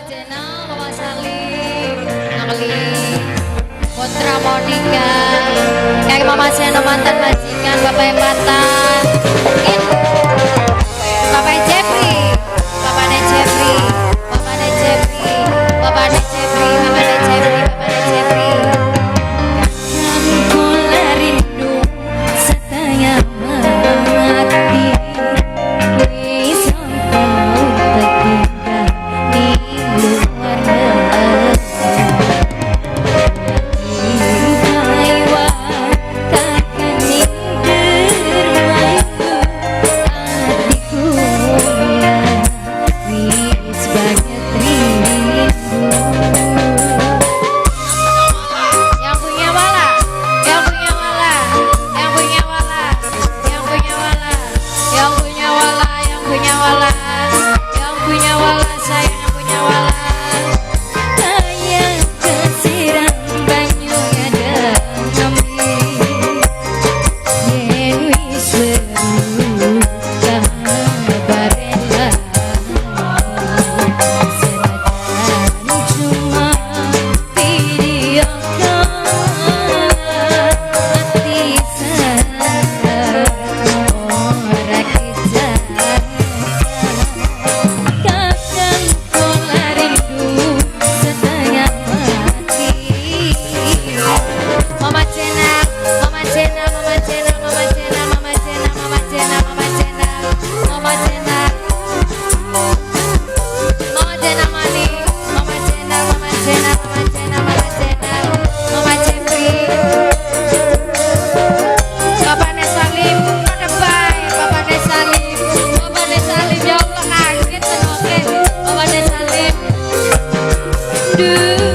Jena, Mama Salim, Angeli, Putra Monika, kayak Mama Jena mantan majikan, Bapak Empatan, Bapak Jeffrey, Bapaknya Jeffrey, Bapaknya Jeffrey, Bapaknya Jeffrey, Bapaknya Jeffrey, Bapaknya Jeffrey. Kamu rindu setengah mati, bisa kau tertinggal di luar negeri. Taiwan takkan bermain hatiku ya, wis banyak rindu. Yang punya wala, yang punya wala, yang punya wala, yang punya wala, yang punya wala, yang punya wala, yang punya wala, sayang yang punya wala. Sayang kesiram banyu ada ngambil, yen wis beru kabarela. Senajan cuma video call, hati sadar ora kejar. Kadang kula rindu setengah mati. Mama Jena, Mama Jena, Mama Jena, Mama Jena, Mama Jena, Mama Jena, Mama Jena, Mama Jena, Mama Jena Mani, Mama Jena, Mama Jena, Mama Jena, Mama Jena, Mama Jeffrey, Bapaknya Salim, pada baik, Bapaknya Salim, Bapaknya Salim, ya Allah kaget oke, Bapaknya Salim. Duh.